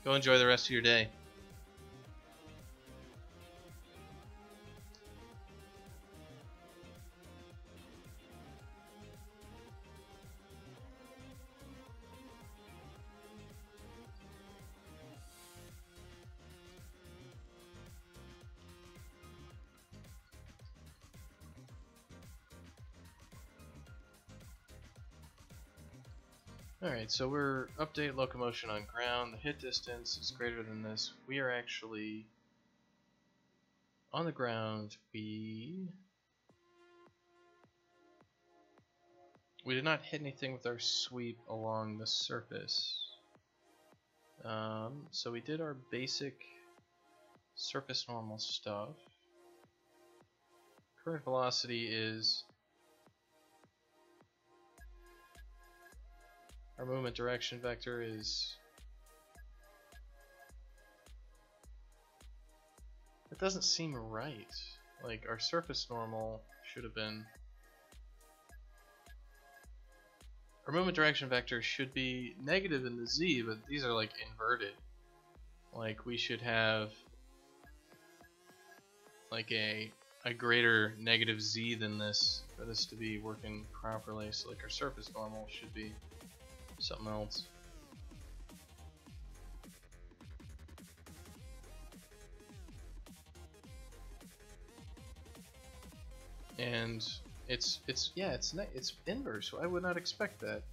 Go enjoy the rest of your day. Alright, so we're update locomotion on ground. The hit distance is greater than this. We are actually on the ground. We did not hit anything with our sweep along the surface. So we did our basic surface normal stuff. Current velocity is our movement direction vector is. It doesn't seem right. Like our surface normal should have been. Our movement direction vector should be negative in the z, but these are like inverted. Like we should have like a greater negative z than this for this to be working properly. So like our surface normal should be something else. And it's inverse. So I would not expect that.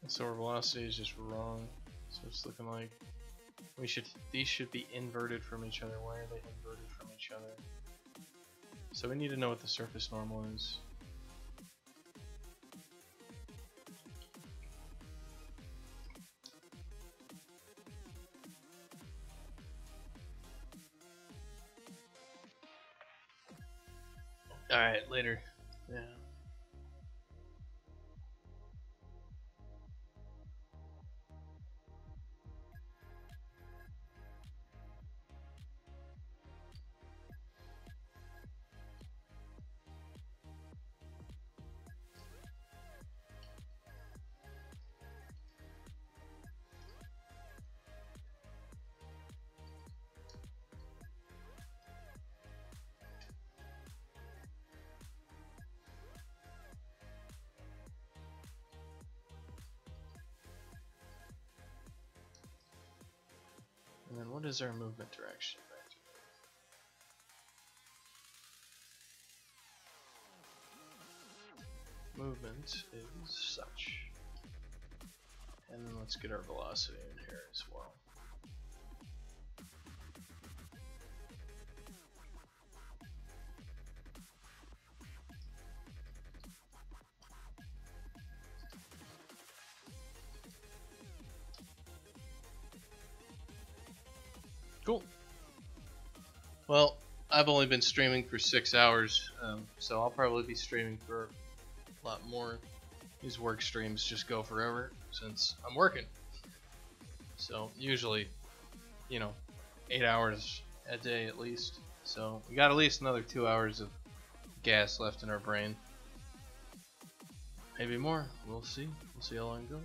So our velocity is just wrong. So it's looking like these should be inverted from each other. Why are they inverted from each other? So we need to know what the surface normal is. Alright, later. Yeah. And then what is our movement direction vector? Movement is such. And then let's get our velocity in here as well. Cool. Well, I've only been streaming for 6 hours, so I'll probably be streaming for a lot more. These work streams just go forever since I'm working. So usually, 8 hours a day at least. So we got at least another 2 hours of gas left in our brain. Maybe more. We'll see. We'll see how long it goes.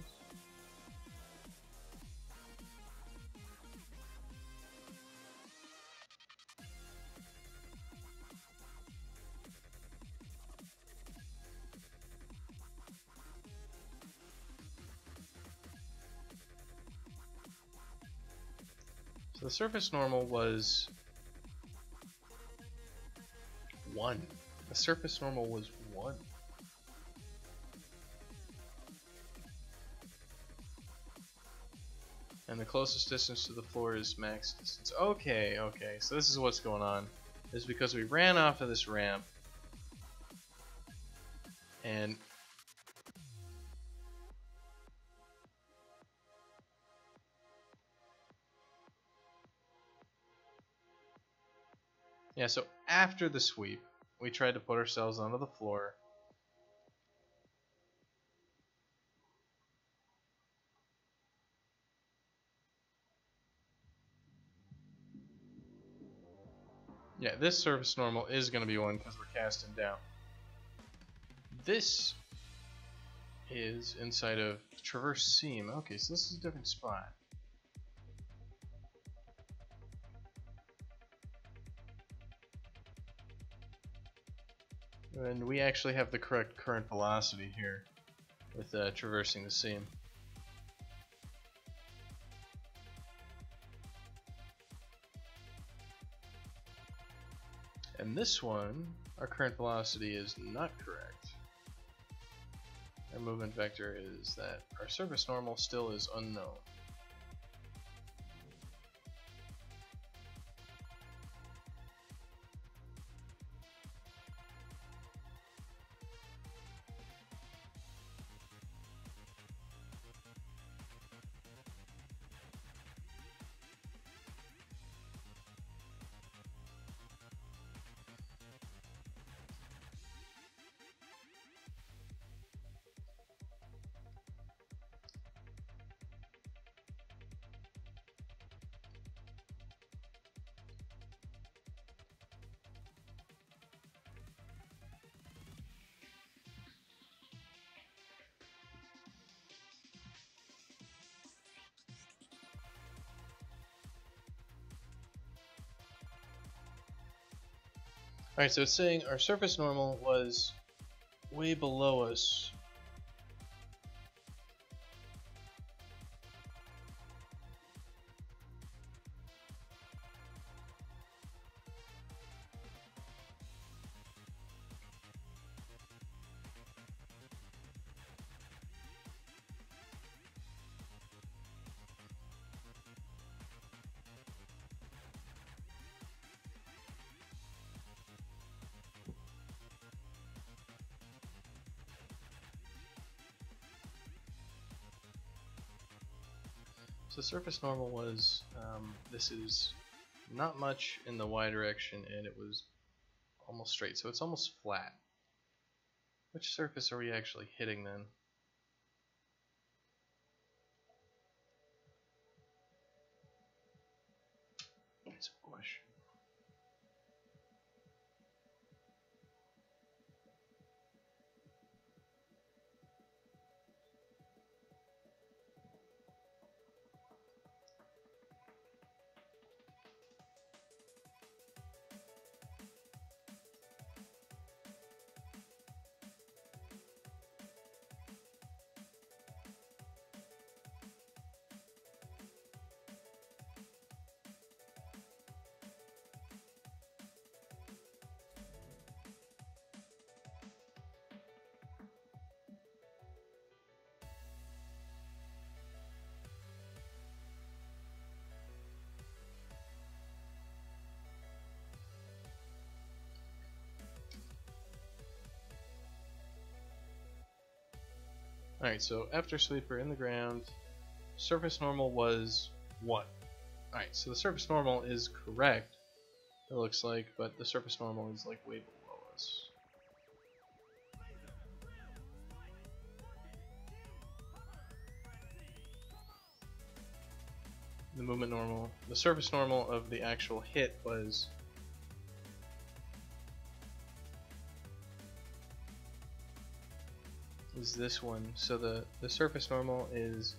So the surface normal was 1. The surface normal was 1. And the closest distance to the floor is max distance. Okay, so this is what's going on. Is because we ran off of this ramp and Yeah, so after the sweep, we tried to put ourselves onto the floor. Yeah, this surface normal is going to be one because we're casting down. This is inside of Traverse Seam. Okay, so this is a different spot. And we actually have the correct current velocity here with traversing the seam. And this one, our current velocity is not correct. Our movement vector is that our surface normal still is unknown. Alright, so it's saying our surface normal was way below us. So surface normal was, this is not much in the y direction and it was almost straight, so it's almost flat. Which surface are we actually hitting then? That's a question. Alright, so after sweeper in the ground, surface normal was 1. Alright, so the surface normal is correct, it looks like, but the surface normal is like way below us. The movement normal, the surface normal of the actual hit was this one. So the surface normal is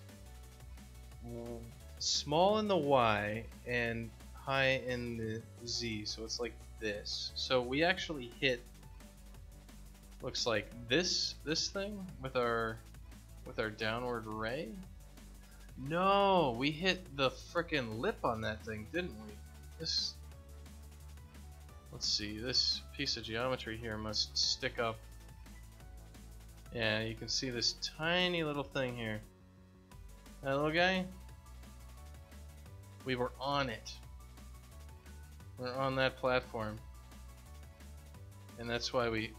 small in the y and high in the z, so it's like this. So we actually hit, looks like this thing with our downward ray. No, we hit the frickin' lip on that thing, didn't we? This, let's see, this piece of geometry here must stick up. Yeah, you can see this tiny little thing here. That little guy? We were on it. We're on that platform. And that's why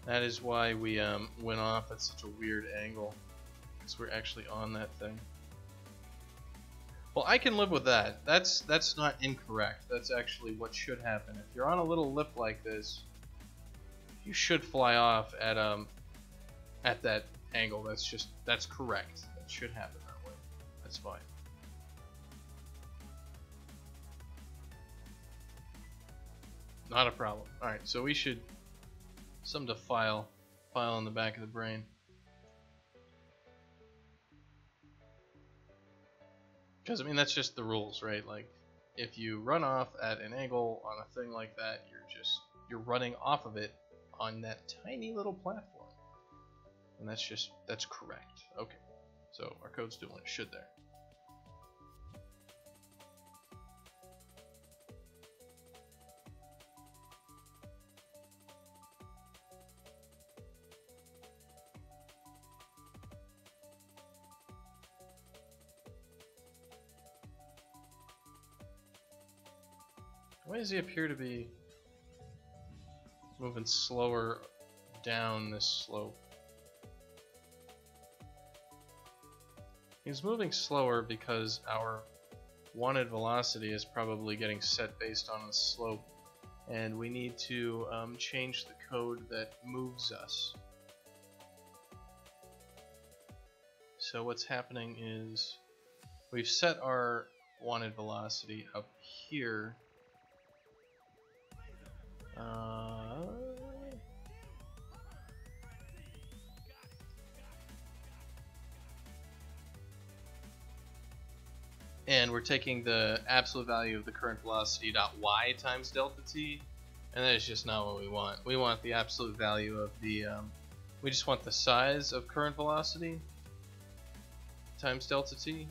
that is why we went off at such a weird angle. Because we're actually on that thing. Well, I can live with that. That's not incorrect. That's actually what should happen. If you're on a little lip like this, you should fly off at that angle. That's correct. That should happen that way. That's fine. Not a problem. Alright, so we should something to file in the back of the brain. Because I mean that's just the rules, right? Like if you run off at an angle on a thing like that, you're running off of it on that tiny little platform. And that's correct. Okay. So our code's doing what it should there. Why does he appear to be moving slower down this slope? He's moving slower because our wanted velocity is probably getting set based on the slope, and we need to change the code that moves us. So what's happening is we've set our wanted velocity up here. And we're taking the absolute value of the current velocity dot y times delta t, and that is just not what we want. We want the absolute value of the we just want the size of current velocity times delta t.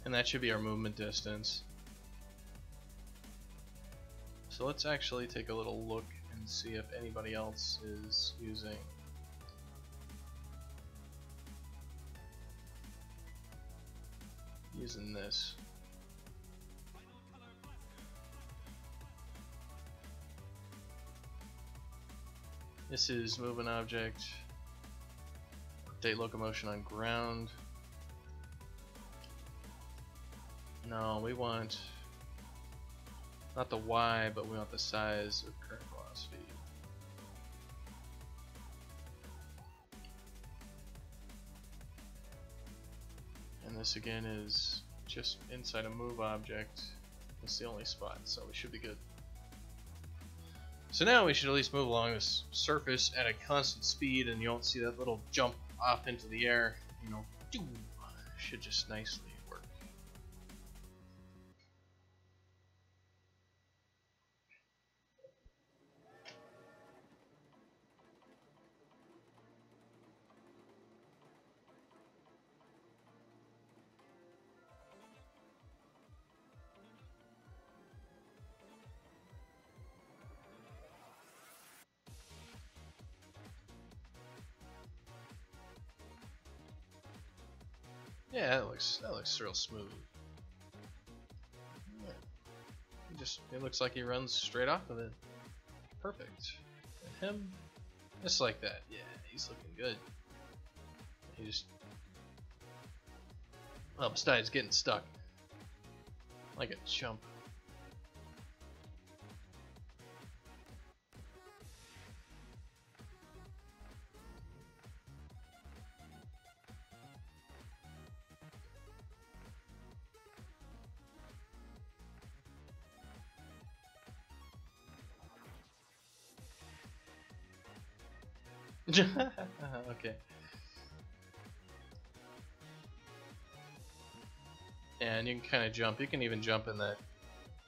And that should be our movement distance. So let's actually take a little look and see if anybody else is using this. This is move an object, update locomotion on ground. No, we want not the y, but we want the size of current velocity. And this again is just inside a move object. It's the only spot, so we should be good. So now we should at least move along this surface at a constant speed, and you won't see that little jump off into the air. You know, should just nicely work. Yeah, that looks real smooth. Yeah. It looks like he runs straight off of it. Perfect. And him, just like that. Yeah, he's looking good. He just, well, besides getting stuck like a chump. Okay. And you can kind of jump. You can even jump in that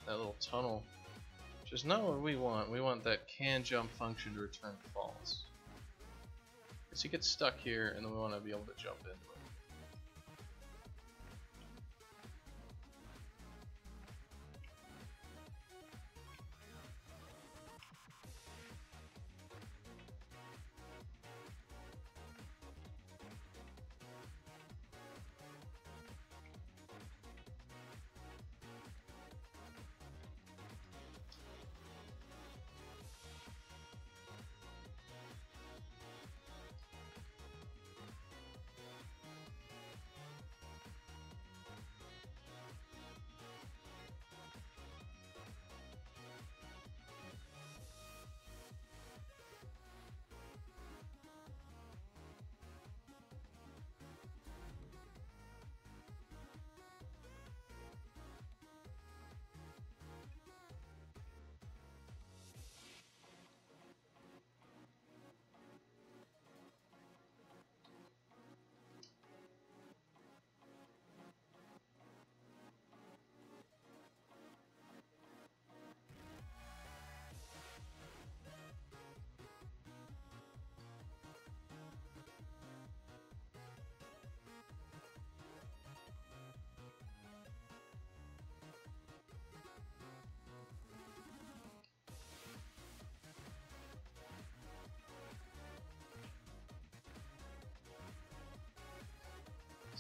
little tunnel. Which is not what we want. We want that can jump function to return false. Because he gets stuck here, and then we want to be able to jump into it.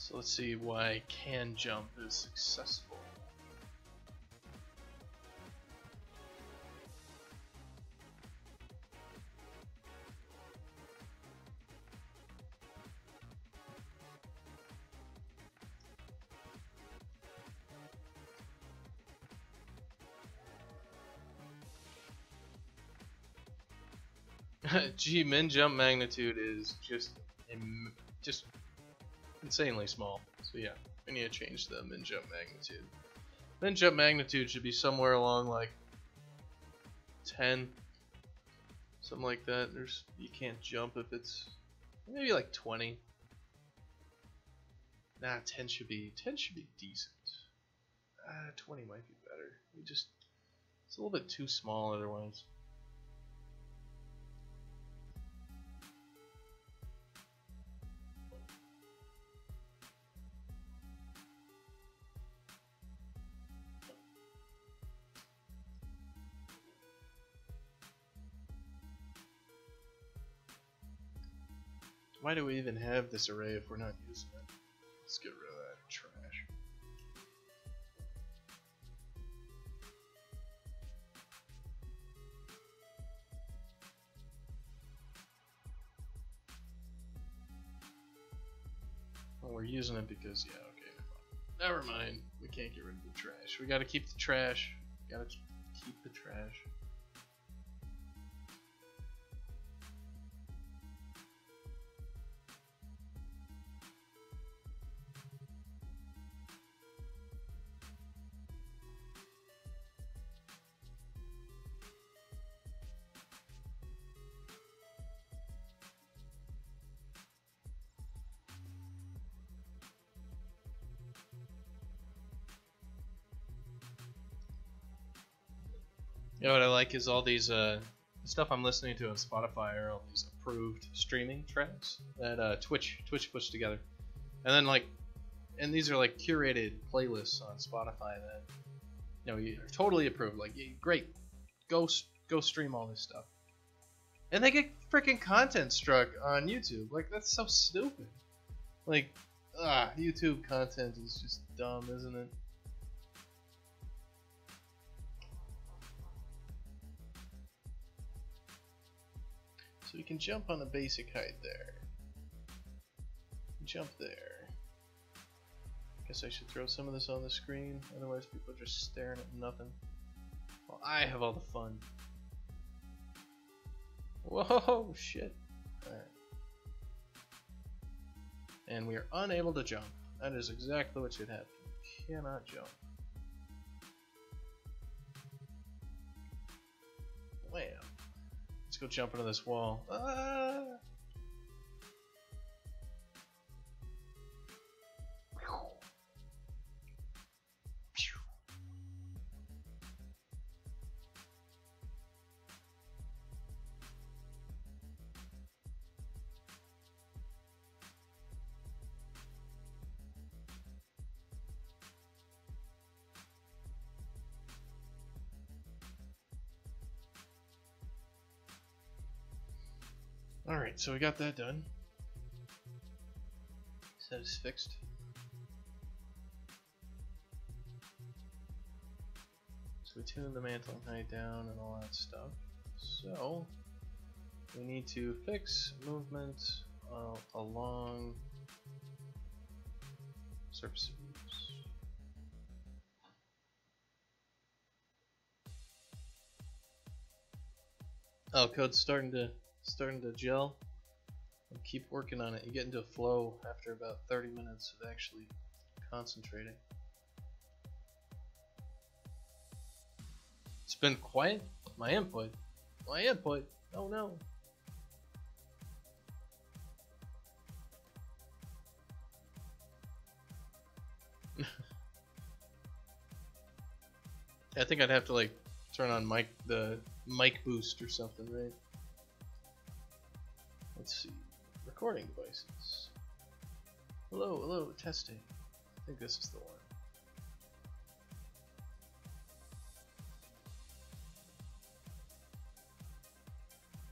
So let's see why can jump is successful. Gee, min jump magnitude is just insanely small. So yeah, we need to change the min jump magnitude. Min jump magnitude should be somewhere along like 10, something like that. You can't jump if it's maybe like 20. Nah, 10 should be decent. 20 might be better. It's a little bit too small otherwise. Why do we even have this array if we're not using it? Let's get rid of that trash. Well, we're using it because, yeah, okay. Never mind. We can't get rid of the trash. We gotta keep the trash. Gotta keep the trash. You know what I like is all these stuff I'm listening to on Spotify are all these approved streaming tracks that Twitch puts together, and then and these are like curated playlists on Spotify that you're totally approved. Like, great, go stream all this stuff, and they get freaking content struck on YouTube. Like, that's so stupid. Like, YouTube content is just dumb, isn't it? So we can jump on the basic height there. Jump there. Guess I should throw some of this on the screen, otherwise people are just staring at nothing. Well, I have all the fun. Whoa, shit. Alright. And we are unable to jump. That is exactly what should happen. We cannot jump. Wham. Let's go jump into this wall. Ah! Alright, so we got that done. That is fixed. So we tuned the mantling height down and all that stuff. So we need to fix movement along surfaces. Oh, code's starting to gel. And keep working on it. You get into a flow after about 30 minutes of actually concentrating. It's been quiet. My input. Oh no. I think I'd have to turn on the mic boost or something, right? Let's see. Recording devices. Hello, testing. I think this is the one.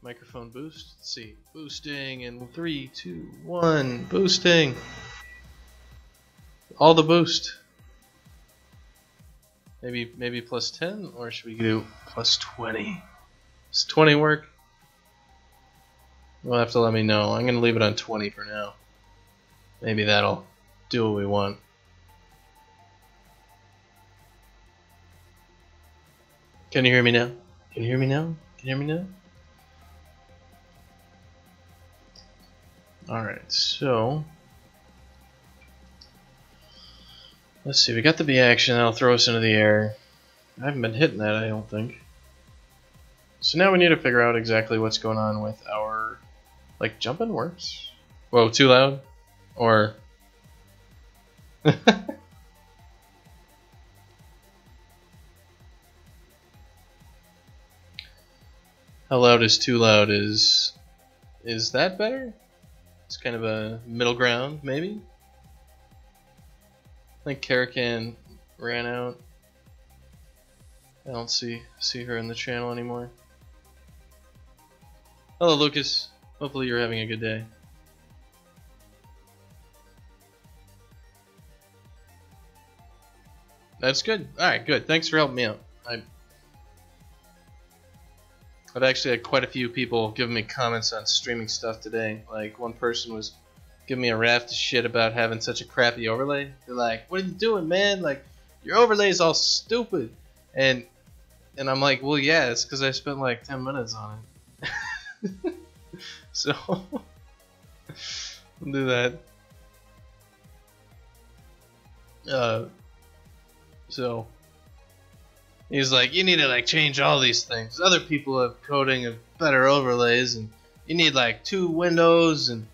Microphone boost. Let's see. Boosting in 3, 2, 1. Boosting. All the boost. Maybe plus 10, or should we do plus 20? Does 20 work? You'll have to let me know. I'm gonna leave it on 20 for now. Maybe that'll do what we want. Can you hear me now? Can you hear me now? Can you hear me now? Alright, so let's see, we got the B action, that'll throw us into the air. I haven't been hitting that, I don't think. So now we need to figure out exactly what's going on with our, like, jumping works? Whoa, too loud? Or how loud is too loud? Is that better? It's kind of a middle ground, maybe? I think Karakan ran out. I don't see her in the channel anymore. Hello, Lucas. Hopefully you're having a good day. That's good. Alright, good. Thanks for helping me out. I've actually had quite a few people giving me comments on streaming stuff today. Like, one person was giving me a raft of shit about having such a crappy overlay. They're like, what are you doing, man? Like, your overlay is all stupid. And I'm like, well, yeah, it's because I spent like 10 minutes on it. So, I'll do that. So, he's like, you need to like change all these things. Other people have coding of better overlays, and you need like 2 windows, and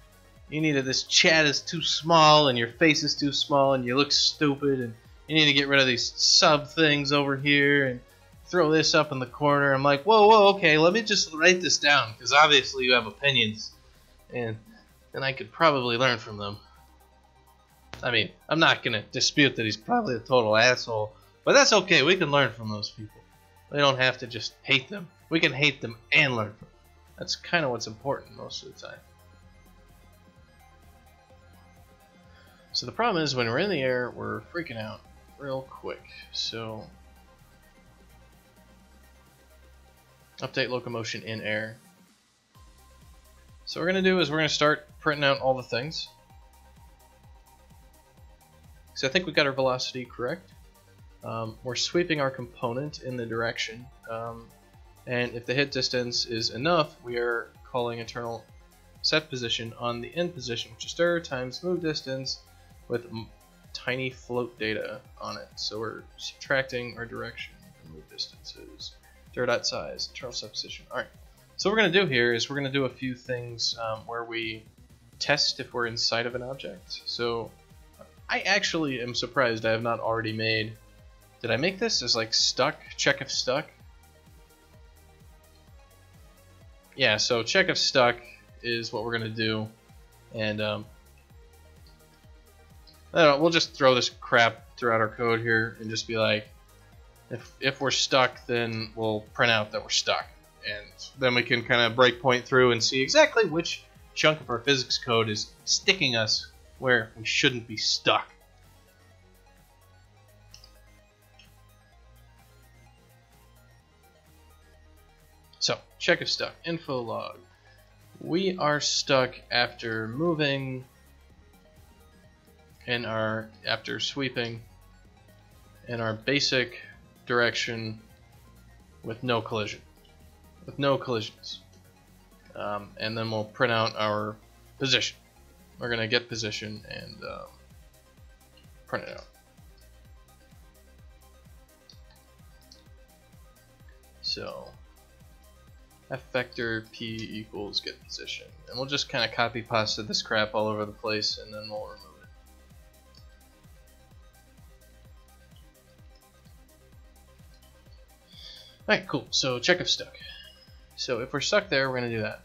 you need this chat is too small, and your face is too small, and you look stupid, and you need to get rid of these sub things over here, and throw this up in the corner. I'm like, whoa, okay, let me just write this down, because obviously you have opinions, and I could probably learn from them. I mean, I'm not going to dispute that he's probably a total asshole, but that's okay. We can learn from those people. We don't have to just hate them. We can hate them and learn from them. That's kind of what's important most of the time. So the problem is when we're in the air, we're freaking out real quick. So update locomotion in air. So what we're going to do is we're going to start printing out all the things. So I think we got our velocity correct. We're sweeping our component in the direction, and if the hit distance is enough, we are calling internal set position on the end position, which is stir times move distance with tiny float data on it. So we're subtracting our direction from move distances, dir.size, internal set position. All right. So what we're going to do here is we're going to do a few things where we test if we're inside of an object. So I actually am surprised I have not already made. Did I make this as like stuck? Check if stuck? Yeah, so check if stuck is what we're gonna do, and I don't know, we'll just throw this crap throughout our code here and just be like, if we're stuck, then we'll print out that we're stuck, and then we can kind of breakpoint through and see exactly which chunk of our physics code is sticking us where we shouldn't be stuck. So, check if stuck. Info log. We are stuck after moving in our, after sweeping in our basic direction with no collision. With no collisions. And then we'll print out our position. We're going to get position and print it out. So F vector P equals get position. And we'll just kind of copy pasta this crap all over the place, and then we'll remove it. Alright, cool. So check if stuck. So if we're stuck there, we're going to do that.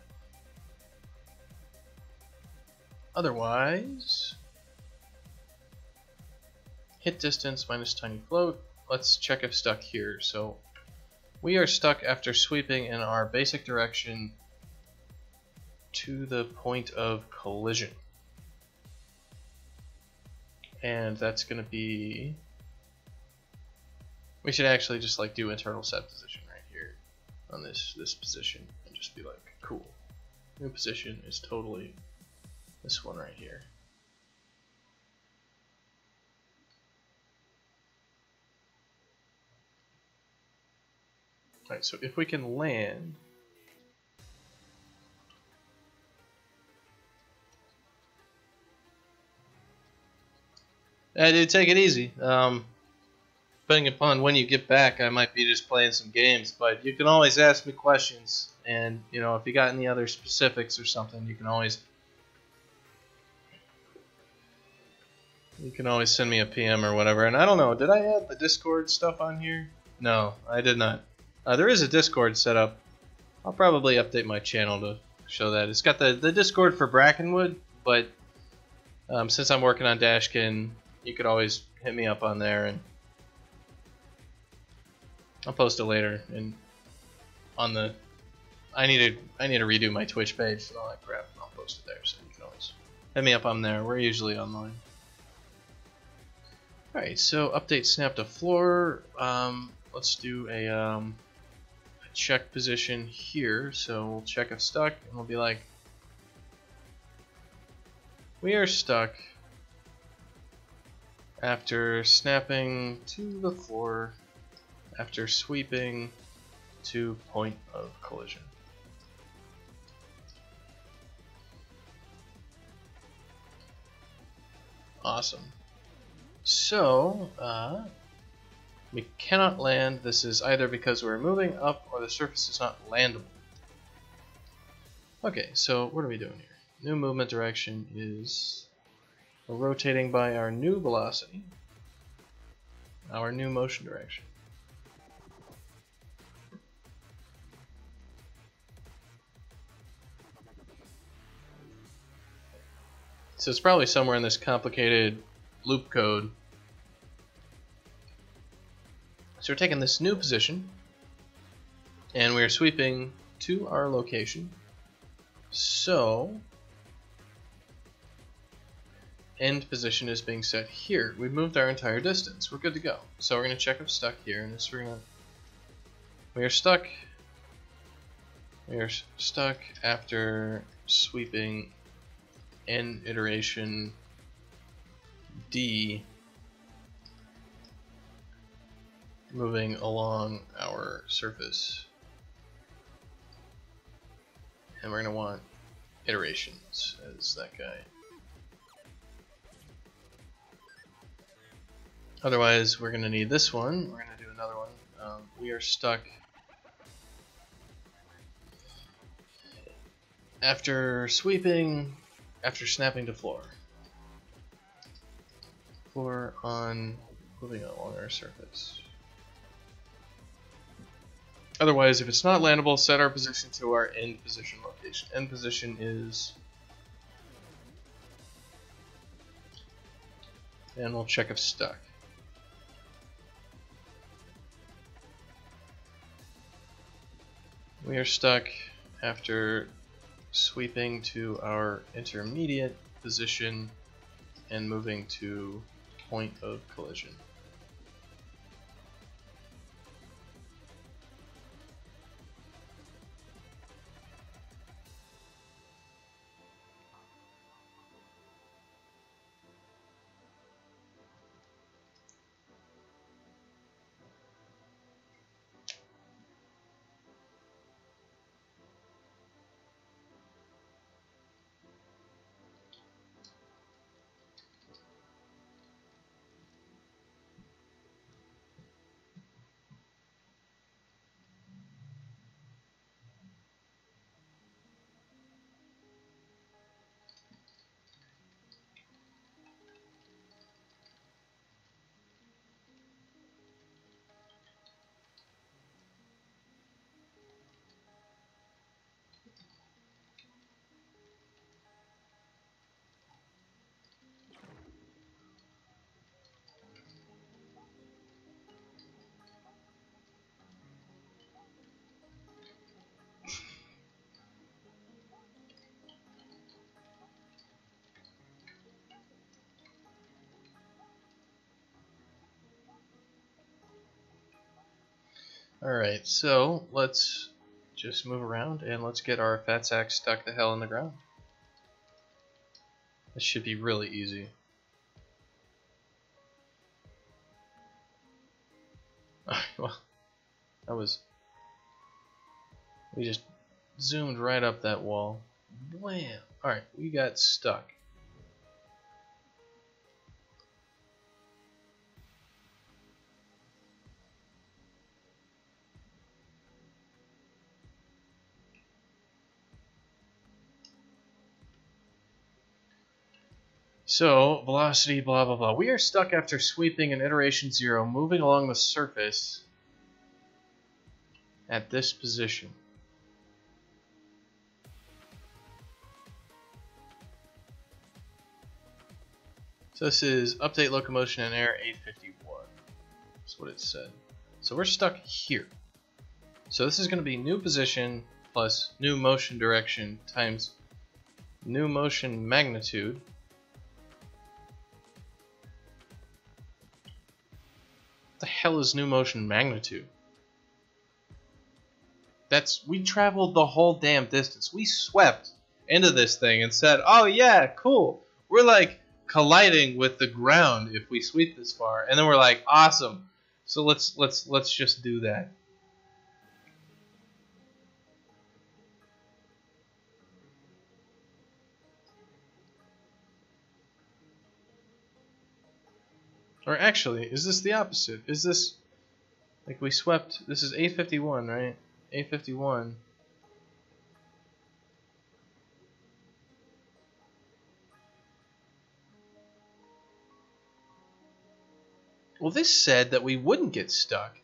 Otherwise, hit distance minus tiny float. Let's check if stuck here. So we are stuck after sweeping in our basic direction to the point of collision. and that's going to be, we should actually just like do internal set position right here on this position and just be like, cool, new position is totally this one right here. Alright, so if we can land, dude, take it easy. Depending upon when you get back, I might be just playing some games, but you can always ask me questions, and you know, if you got any other specifics or something, you can always send me a PM or whatever. And I don't know, did I add the Discord stuff on here? No, I did not. There is a Discord set up. I'll probably update my channel to show that. It's got the Discord for Brackenwood, but since I'm working on Dashkin, you could always hit me up on there, and I'll post it later. And on the, I need to redo my Twitch page and all that crap, and I'll post it there, so you can always hit me up on there. We're usually online. Alright, so update snap to floor. Let's do a check position here. So we'll check if stuck, and we'll be like, we are stuck after snapping to the floor after sweeping to point of collision. Awesome. So, we cannot land. This is either because we're moving up or the surface is not landable. Okay, so what are we doing here? New movement direction is we're rotating by our new velocity, our new motion direction. So it's probably somewhere in this complicated loop code. So we're taking this new position and we're sweeping to our location. So end position is being set here. We've moved our entire distance. We're good to go. So we're going to check if stuck here, and this we are stuck. We are stuck after sweeping end iteration D, moving along our surface, and we're going to want iterations as that guy. Otherwise, we're going to need this one. We're going to do another one. We are stuck after sweeping, after snapping to floor. Floor on moving along our surface. Otherwise, if it's not landable, set our position to our end position location. End position is, and we'll check if stuck. We are stuck after sweeping to our intermediate position and moving to point of collision. Alright, so let's just move around and let's get our fat sack stuck the hell in the ground. This should be really easy. Well, that was... we just zoomed right up that wall. Blam! Alright, we got stuck. So, velocity, blah blah blah. We are stuck after sweeping in iteration 0, moving along the surface at this position. So this is update locomotion and air 851. That's what it said. So we're stuck here. So this is going to be new position plus new motion direction times new motion magnitude. What the hell is new motion magnitude? We traveled the whole damn distance. We swept into this thing and said, oh yeah, cool. We're like colliding with the ground if we sweep this far. And then we're like, awesome. So let's just do that. Or actually, is this the opposite? Is this like we swept? This is 851, right? 851. Well, this said that we wouldn't get stuck.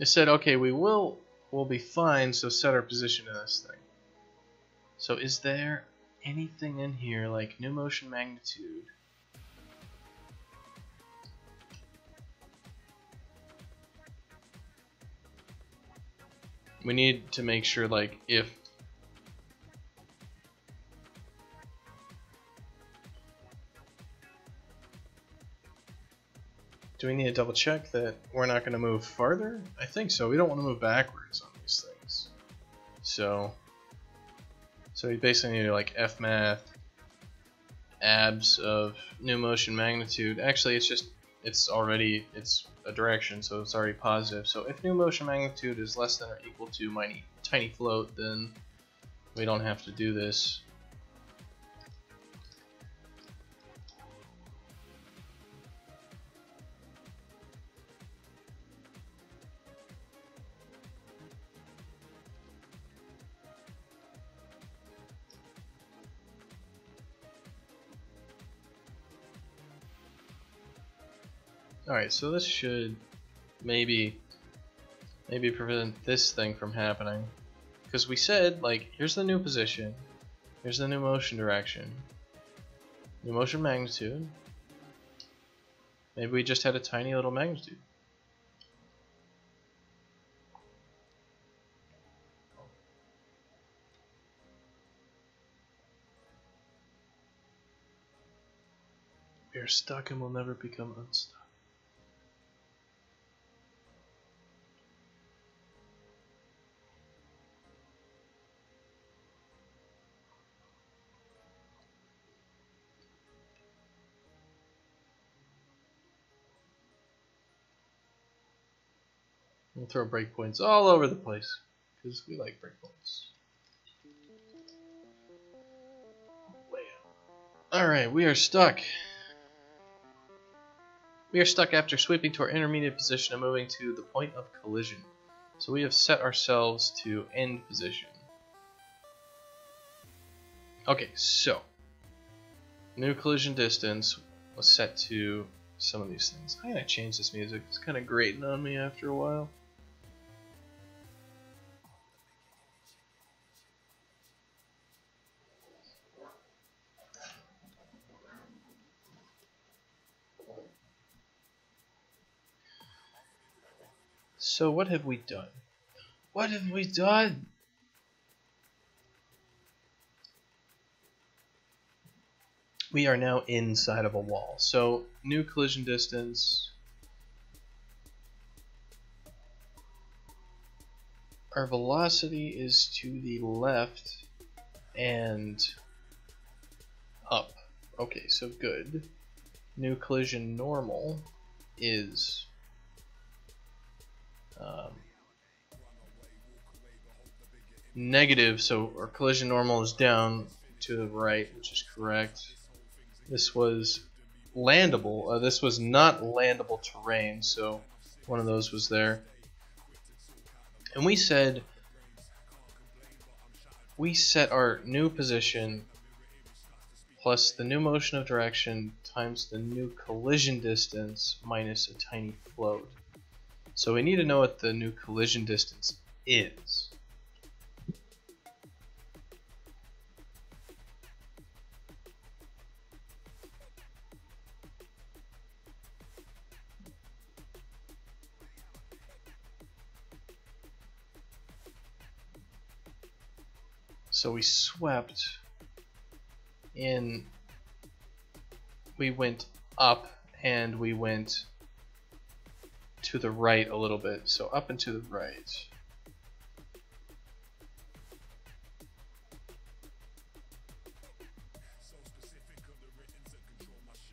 It said, okay, we'll be fine, so set our position in this thing. So is there anything in here like new motion magnitude? We need to make sure, like, if do we need to double check that we're not going to move farther? I think so. We don't want to move backwards on these things. So we basically need to like fmath abs of new motion magnitude. Actually, it's a direction, so it's already positive. So if new motion magnitude is less than or equal to my tiny float, then we don't have to do this. Alright, so this should maybe prevent this thing from happening. Because we said, like, here's the new position, here's the new motion direction, new motion magnitude. Maybe we just had a tiny little magnitude. We are stuck and will never become unstuck. We'll throw breakpoints all over the place, because we like breakpoints. Alright, we are stuck. We are stuck after sweeping to our intermediate position and moving to the point of collision. So we have set ourselves to end position. Okay, so new collision distance was set to some of these things. I'm gonna change this music. It's kind of grating on me after a while. So what have we done? What have we done? we are now inside of a wall. So new collision distance. Our velocity is to the left and up. Okay, so good. New collision normal is negative, so our collision normal is down to the right, which is correct. This was landable. This was not landable terrain, so one of those was there. And we set our new position plus the new motion of direction times the new collision distance minus a tiny float. So we need to know what the new collision distance is. So we swept in, we went up and we went to the right a little bit. So up and to the right.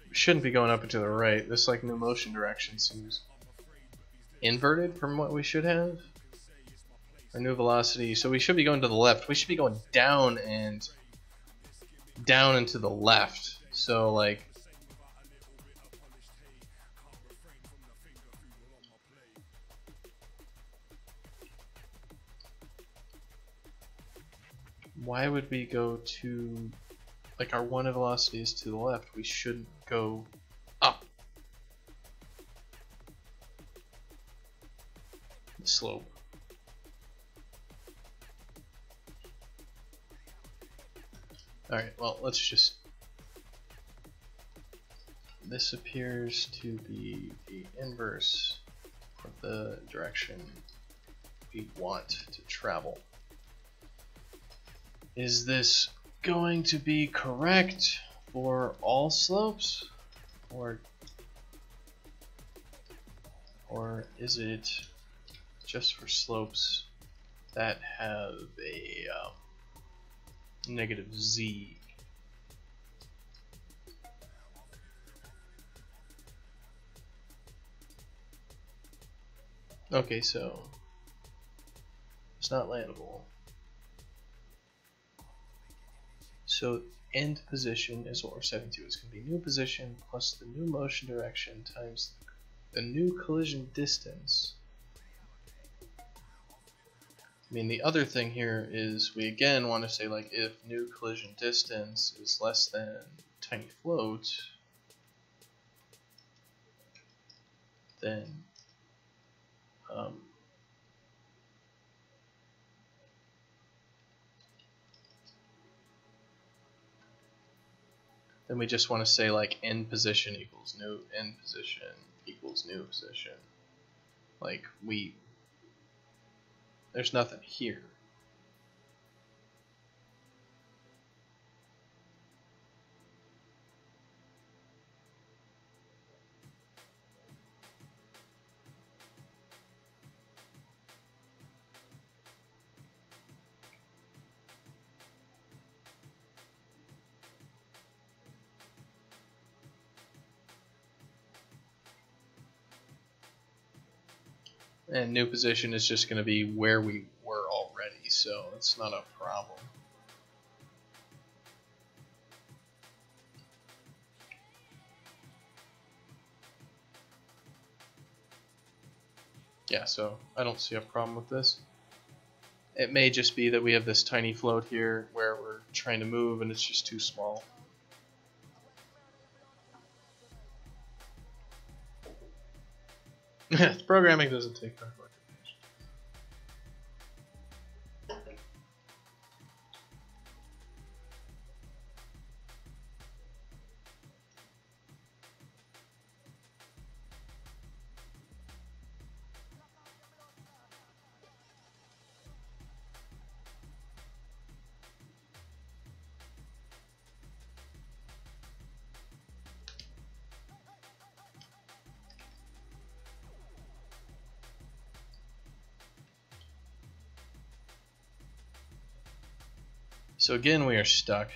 We shouldn't be going up and to the right. This like new motion direction seems inverted from what we should have. Our new velocity, so we should be going to the left. We should be going down and down and to the left. So like why would we go to, like our one velocity is to the left, we shouldn't go up the slope. Alright, well, let's just... This appears to be the inverse of the direction we want to travel. Is this going to be correct for all slopes? Or is it just for slopes that have a negative z? Okay, so it's not landable. So end position is what we're setting to. It's going to be new position plus the new motion direction times the new collision distance. I mean, the other thing here is we again want to say, like, if new collision distance is less than tiny float, then we just want to say, like, end position equals new end position equals new position. Like, there's nothing here. And new position is just going to be where we were already, so it's not a problem. Yeah, so I don't see a problem with this. It may just be that we have this tiny float here where we're trying to move and it's just too small. Programming doesn't take that much. So again, we are stuck.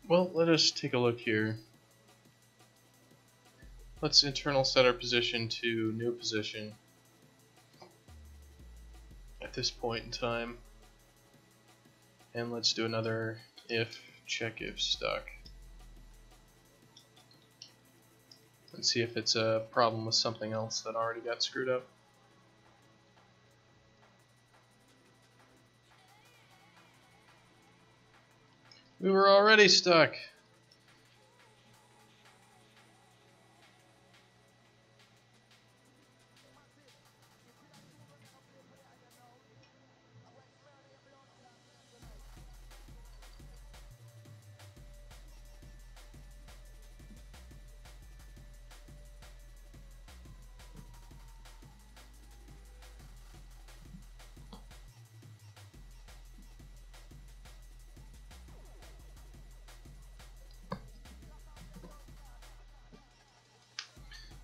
Well, let us take a look here. Let's internal set our position to new position at this point in time. And let's do another if, check if stuck. Let's see if it's a problem with something else that already got screwed up. We were already stuck.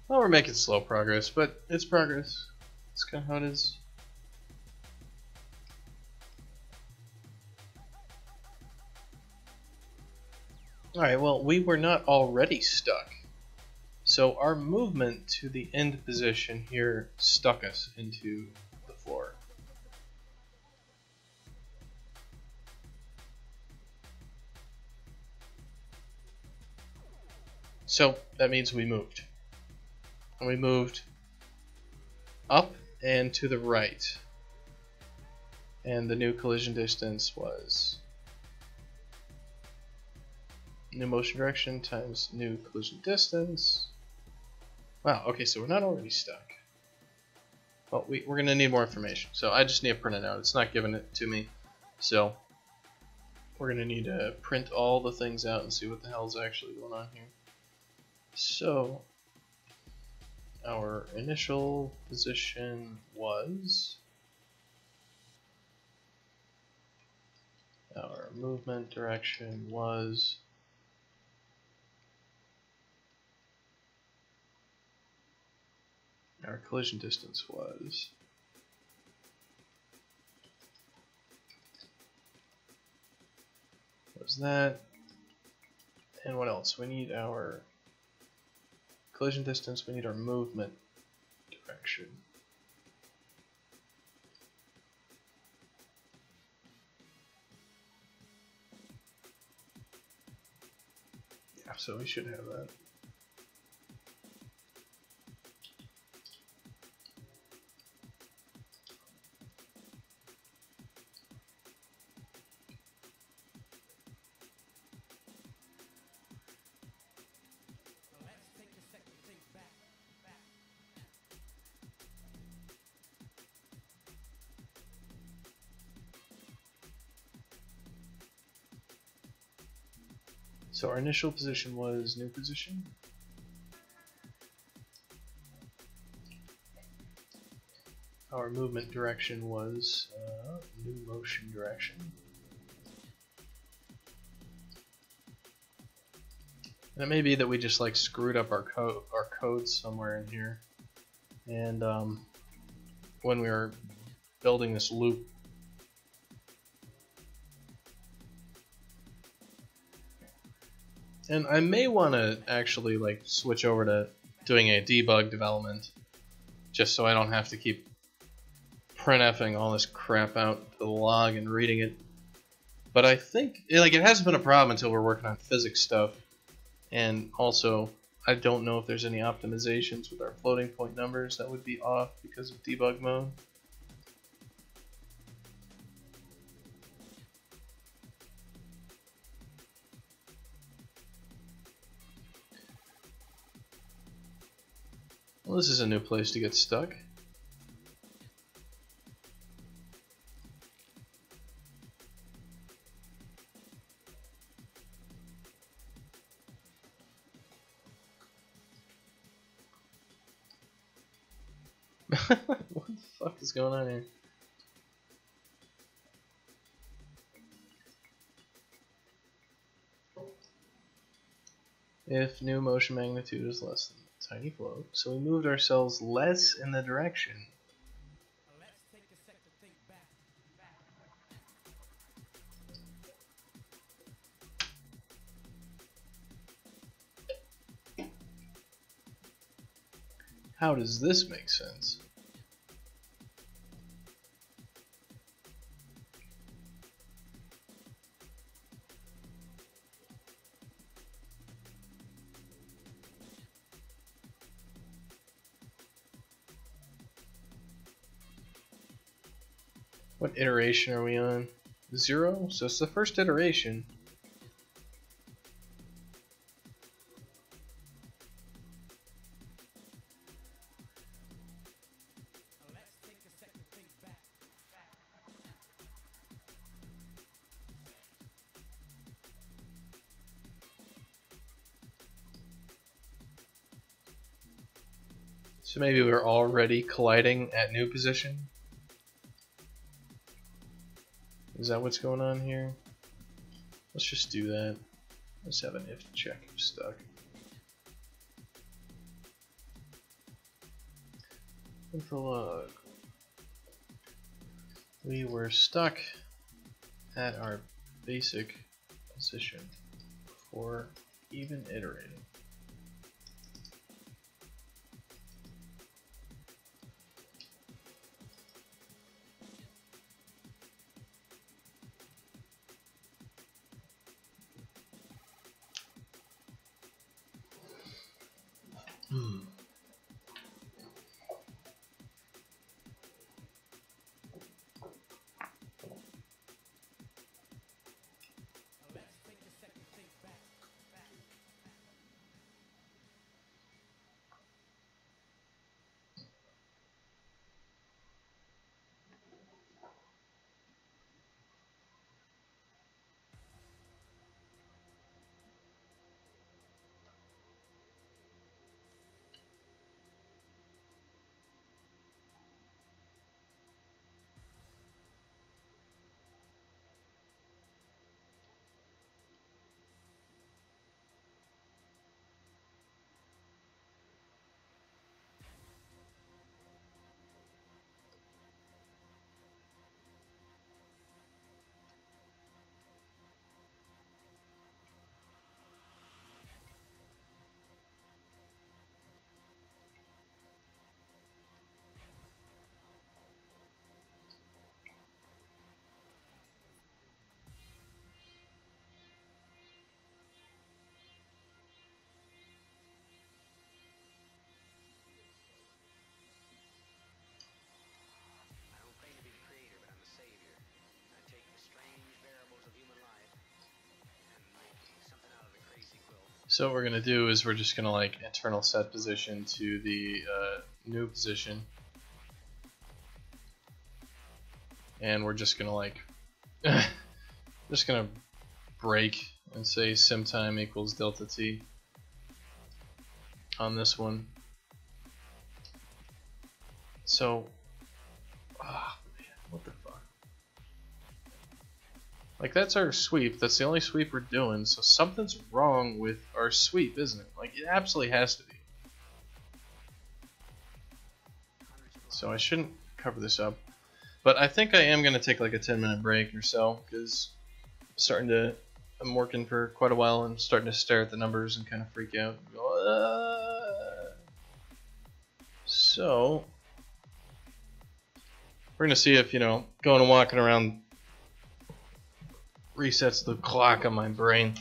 Well, we're making slow progress, but it's progress. That's kind of how it is. Alright, well, we were not already stuck. So our movement to the end position here stuck us into the floor. So that means we moved. And we moved up and to the right. And the new collision distance was new motion direction times new collision distance. Wow, okay, so we're not already stuck. Well, we're going to need more information. So I just need to print it out. It's not giving it to me. So we're going to need to print all the things out and see what the hell is actually going on here. So our initial position was, our movement direction was, our collision distance was, that, and what else? We need our collision distance, we need our movement direction. Yeah, so we should have that. So our initial position was new position. Our movement direction was new motion direction. And it may be that we just like screwed up our code somewhere in here. And when we were building this loop, and I may want to actually like switch over to doing a debug development, just so I don't have to keep printfing all this crap out to the log and reading it. But I think like it hasn't been a problem until we're working on physics stuff, and also I don't know if there's any optimizations with our floating point numbers that would be off because of debug mode. Well, this is a new place to get stuck. What the fuck is going on here? If new motion magnitude is less than the tiny float, so we moved ourselves less in the direction. Let's take a sec to think back. How does this make sense? What iteration are we on? 0? So it's the first iteration. Let's take a sec to think back. So maybe we're already colliding at new position? Is that what's going on here? Let's just do that. Let's have an if check if stuck. Info log. We were stuck at our basic position before even iterating. Let's take a sec to think back. So what we're gonna do is we're just gonna like internal set position to the new position, and we're just gonna like just gonna break and say sim time equals delta t on this one. So, man, what the fuck? Like, that's our sweep. That's the only sweep we're doing. So something's wrong with our sweep, isn't it? Like, it absolutely has to be. So I shouldn't cover this up. But I think I am going to take like a 10-minute break or so, because I'm working for quite a while and starting to stare at the numbers and kind of freak out. And go, So, we're going to see if, going and walking around resets the clock on my brain.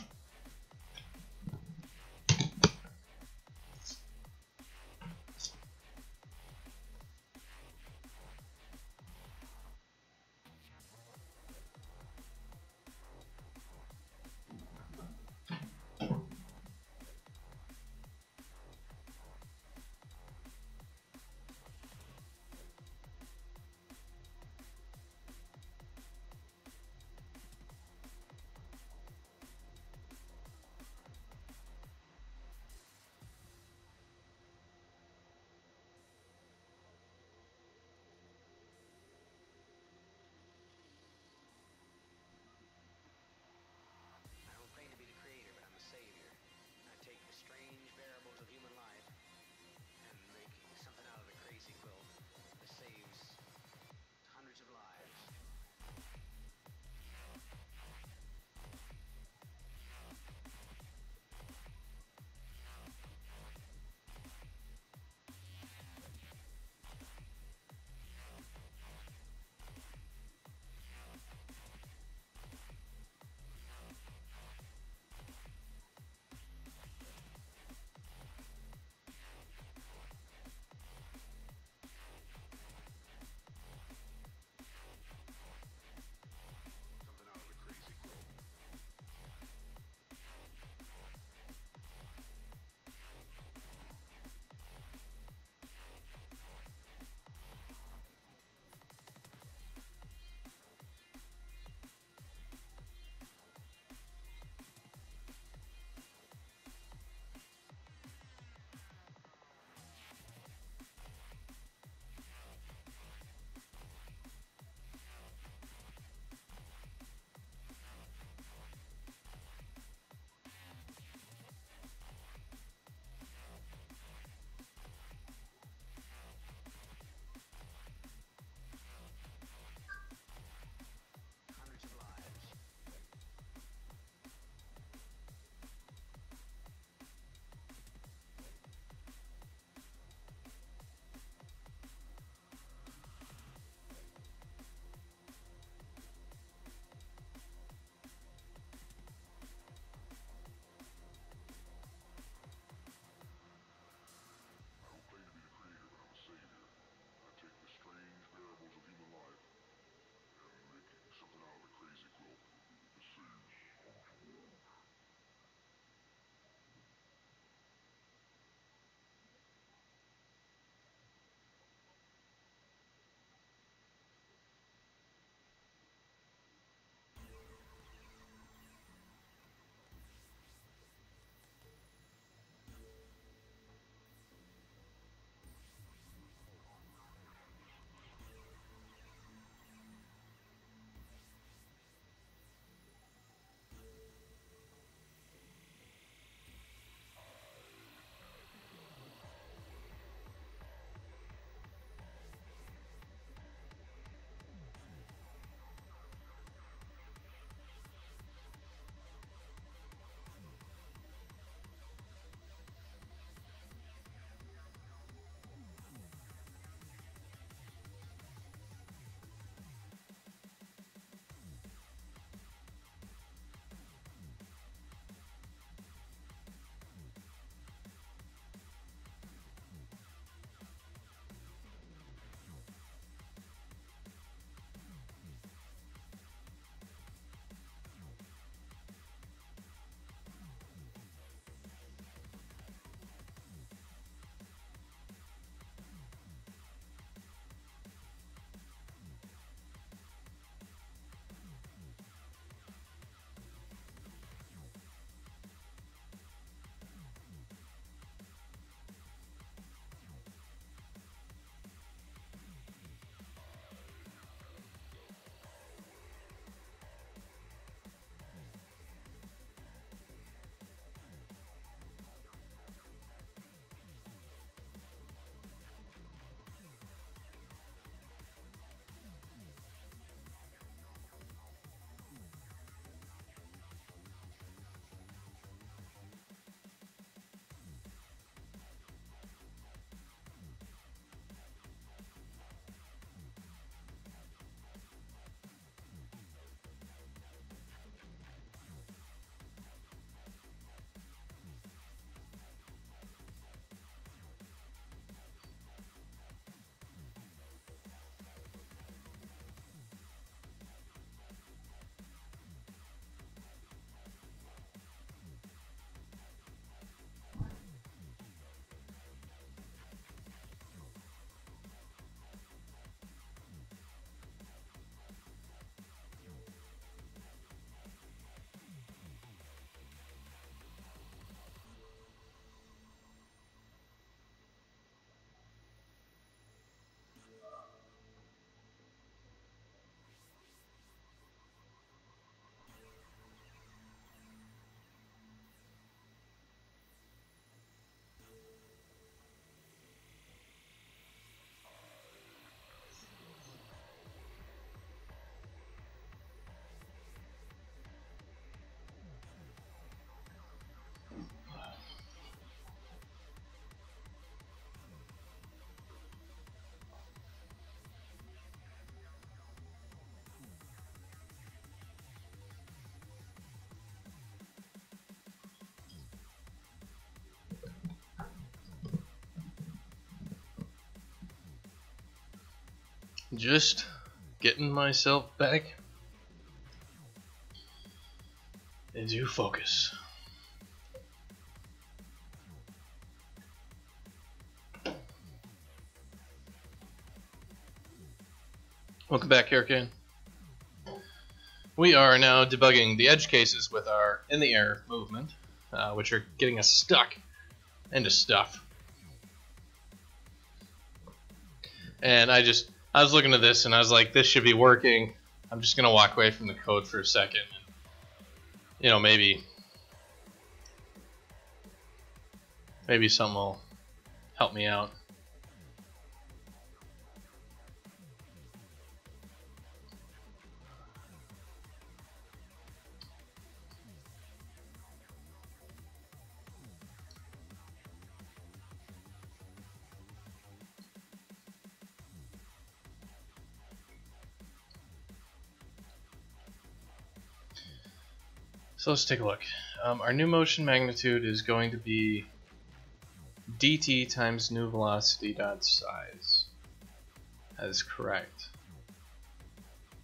Just getting myself back into focus. Welcome back, Hurricane. We are now debugging the edge cases with our in the air movement, which are getting us stuck into stuff. And I was looking at this and I was like, this should be working. I'm just gonna walk away from the code for a second, and maybe something will help me out. So let's take a look. Our new motion magnitude is going to be dt times new velocity dot size. That is correct.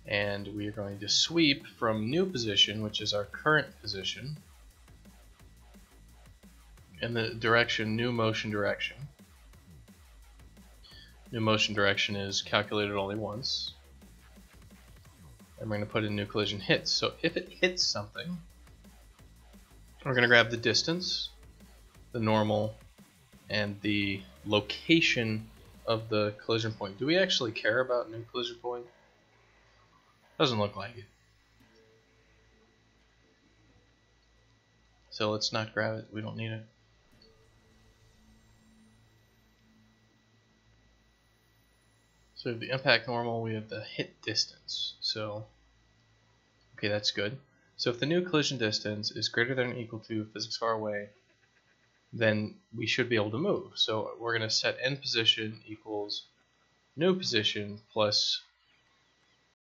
And we are going to sweep from new position, which is our current position, in the direction new motion direction. New motion direction is calculated only once. And we're going to put in new collision hits. So if it hits something, we're going to grab the distance, the normal, and the location of the collision point. Do we actually care about new collision point? Doesn't look like it. So let's not grab it. We don't need it. So we have the impact normal, we have the hit distance. So, okay, that's good. So if the new collision distance is greater than or equal to physics far away, then we should be able to move. So we're going to set end position equals new position plus